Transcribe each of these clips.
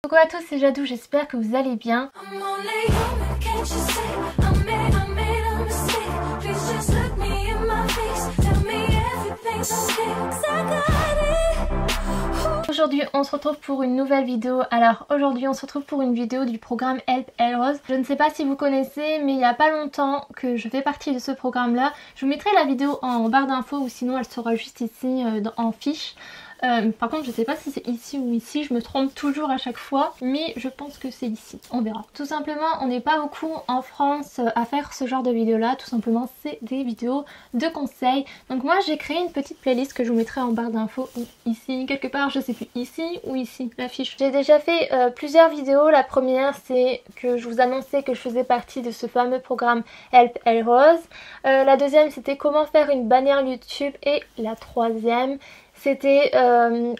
Coucou à tous, c'est Jadou, j'espère que vous allez bien. Aujourd'hui on se retrouve pour une nouvelle vidéo. Alors aujourd'hui on se retrouve pour une vidéo du programme Help Elrose. Je ne sais pas si vous connaissez, mais il n'y a pas longtemps que je fais partie de ce programme là. Je vous mettrai la vidéo en barre d'infos ou sinon elle sera juste ici en fiche. Par contre je sais pas si c'est ici ou ici, je me trompe toujours à chaque fois, mais je pense que c'est ici, on verra. Tout simplement on n'est pas beaucoup en France à faire ce genre de vidéos là, tout simplement c'est des vidéos de conseils. Donc moi j'ai créé une petite playlist que je vous mettrai en barre d'infos ou ici, quelque part, je sais plus, ici ou ici, l'affiche. J'ai déjà fait plusieurs vidéos. La première c'est que je vous annonçais que je faisais partie de ce fameux programme Help Elrose. La deuxième c'était comment faire une bannière YouTube et la troisième c'était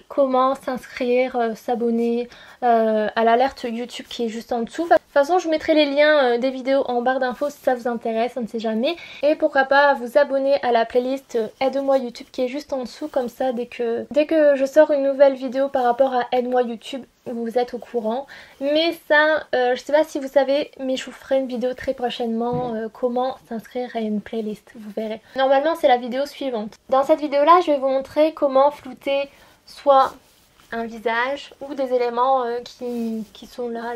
comment s'inscrire, s'abonner à l'alerte YouTube qui est juste en dessous. De toute façon je vous mettrai les liens des vidéos en barre d'infos si ça vous intéresse, on ne sait jamais. Et pourquoi pas vous abonner à la playlist Aide-moi YouTube qui est juste en dessous, comme ça dès que je sors une nouvelle vidéo par rapport à Aide-moi YouTube, vous êtes au courant. Mais ça, je sais pas si vous savez, mais je vous ferai une vidéo très prochainement comment s'inscrire à une playlist, vous verrez. Normalement c'est la vidéo suivante. Dans cette vidéo là je vais vous montrer comment flouter soit un visage ou des éléments qui sont là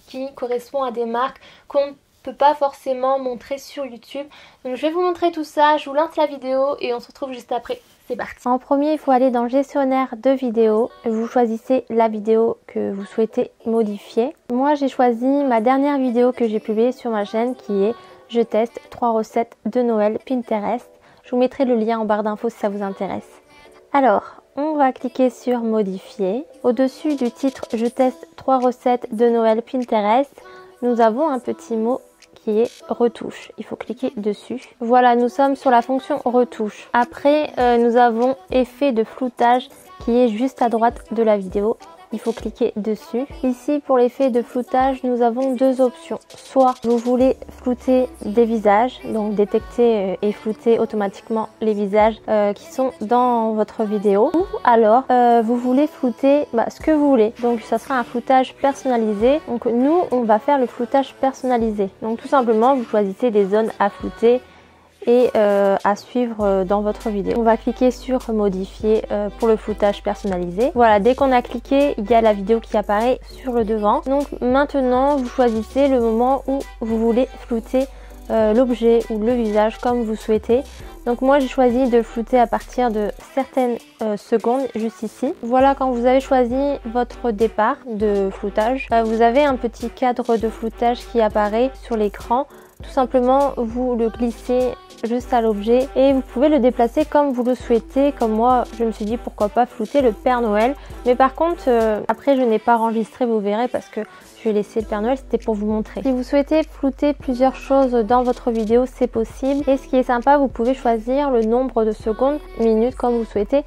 qui correspondent à des marques qu'on ne peut pas forcément montrer sur YouTube. Donc je vais vous montrer tout ça, je vous lance la vidéo et on se retrouve juste après. C'est parti. En premier, il faut aller dans le gestionnaire de vidéos. Vous choisissez la vidéo que vous souhaitez modifier. Moi, j'ai choisi ma dernière vidéo que j'ai publiée sur ma chaîne qui est « Je teste 3 recettes de Noël Pinterest ». Je vous mettrai le lien en barre d'infos si ça vous intéresse. Alors, on va cliquer sur « Modifier ». Au-dessus du titre « Je teste 3 recettes de Noël Pinterest », nous avons un petit mot qui est retouche. Il faut cliquer dessus. Voilà, nous sommes sur la fonction retouche. Après, nous avons effet de floutage qui est juste à droite de la vidéo. Il faut cliquer dessus. Ici, pour l'effet de floutage, nous avons deux options. Soit vous voulez flouter des visages, donc détecter et flouter automatiquement les visages qui sont dans votre vidéo. Ou alors, vous voulez flouter ce que vous voulez. Donc, ça sera un floutage personnalisé. Donc, nous, on va faire le floutage personnalisé. Donc, tout simplement, vous choisissez des zones à flouter et à suivre dans votre vidéo. On va cliquer sur modifier pour le floutage personnalisé. Voilà, dès qu'on a cliqué, il y a la vidéo qui apparaît sur le devant. Donc maintenant, vous choisissez le moment où vous voulez flouter l'objet ou le visage comme vous souhaitez. Donc moi j'ai choisi de flouter à partir de certaines secondes, juste ici. Voilà, quand vous avez choisi votre départ de floutage, vous avez un petit cadre de floutage qui apparaît sur l'écran. Tout simplement, vous le glissez juste à l'objet et vous pouvez le déplacer comme vous le souhaitez. Comme moi, je me suis dit pourquoi pas flouter le Père Noël. Mais par contre, après je n'ai pas enregistré, vous verrez, parce que je vais laisser le Père Noël, c'était pour vous montrer. Si vous souhaitez flouter plusieurs choses dans votre vidéo, c'est possible. Et ce qui est sympa, vous pouvez choisir le nombre de secondes, minutes, comme vous souhaitez,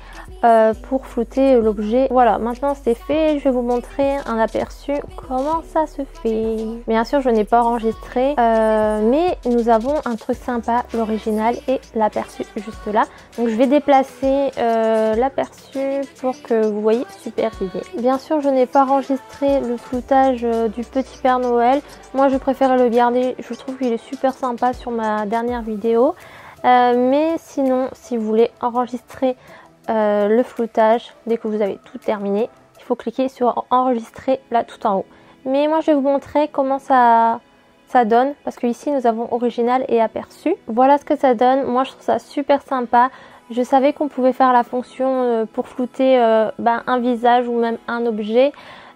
pour flouter l'objet. Voilà, maintenant c'est fait. Je vais vous montrer un aperçu comment ça se fait. Bien sûr, je n'ai pas enregistré, mais nous avons un truc sympa, l'original et l'aperçu juste là. Donc je vais déplacer l'aperçu pour que vous voyez super idée. Bien sûr, je n'ai pas enregistré le floutage du petit Père Noël. Moi je préfère le garder, je trouve qu'il est super sympa sur ma dernière vidéo. Mais sinon, si vous voulez enregistrer le floutage, dès que vous avez tout terminé, il faut cliquer sur enregistrer là tout en haut. Mais moi je vais vous montrer comment ça donne, parce que ici nous avons original et aperçu. Voilà ce que ça donne. Moi je trouve ça super sympa. Je savais qu'on pouvait faire la fonction pour flouter un visage ou même un objet,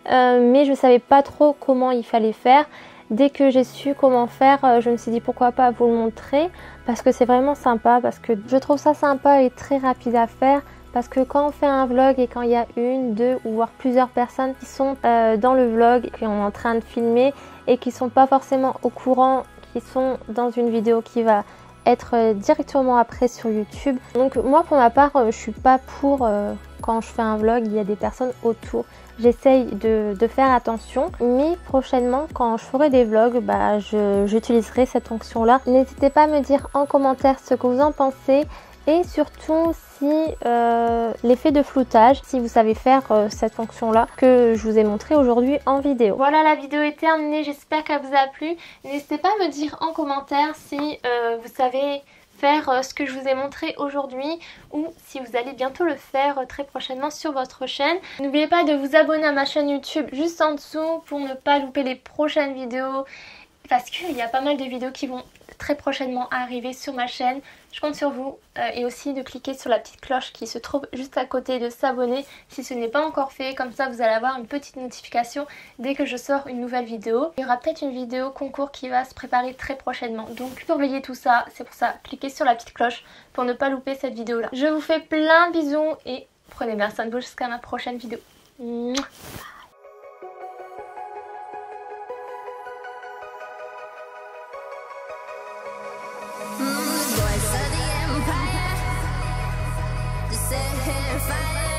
mais je savais pas trop comment il fallait faire. Dès que j'ai su comment faire, je me suis dit pourquoi pas vous le montrer, parce que c'est vraiment sympa, parce que je trouve ça sympa et très rapide à faire. Parce que quand on fait un vlog et quand il y a une, deux ou voire plusieurs personnes qui sont dans le vlog, qui sont en train de filmer et qui sont pas forcément au courant, qui sont dans une vidéo qui va être directement après sur YouTube. Donc moi pour ma part, je suis pas pour quand je fais un vlog, il y a des personnes autour. J'essaye de faire attention, mais prochainement quand je ferai des vlogs, j'utiliserai cette fonction là. N'hésitez pas à me dire en commentaire ce que vous en pensez et surtout aussi l'effet de floutage, si vous savez faire cette fonction là que je vous ai montré aujourd'hui en vidéo. Voilà, la vidéo est terminée, j'espère qu'elle vous a plu. N'hésitez pas à me dire en commentaire si vous savez faire ce que je vous ai montré aujourd'hui ou si vous allez bientôt le faire très prochainement sur votre chaîne. N'oubliez pas de vous abonner à ma chaîne YouTube juste en dessous pour ne pas louper les prochaines vidéos parce qu'il y a pas mal de vidéos qui vont très prochainement arriver sur ma chaîne. Je compte sur vous et aussi de cliquer sur la petite cloche qui se trouve juste à côté de s'abonner si ce n'est pas encore fait. Comme ça vous allez avoir une petite notification dès que je sors une nouvelle vidéo. Il y aura peut-être une vidéo concours qui va se préparer très prochainement. Donc surveillez tout ça, c'est pour ça cliquez sur la petite cloche pour ne pas louper cette vidéo là. Je vous fais plein de bisous et prenez bien soin de vous jusqu'à ma prochaine vidéo. Mouah. Voice of the empire, set fire.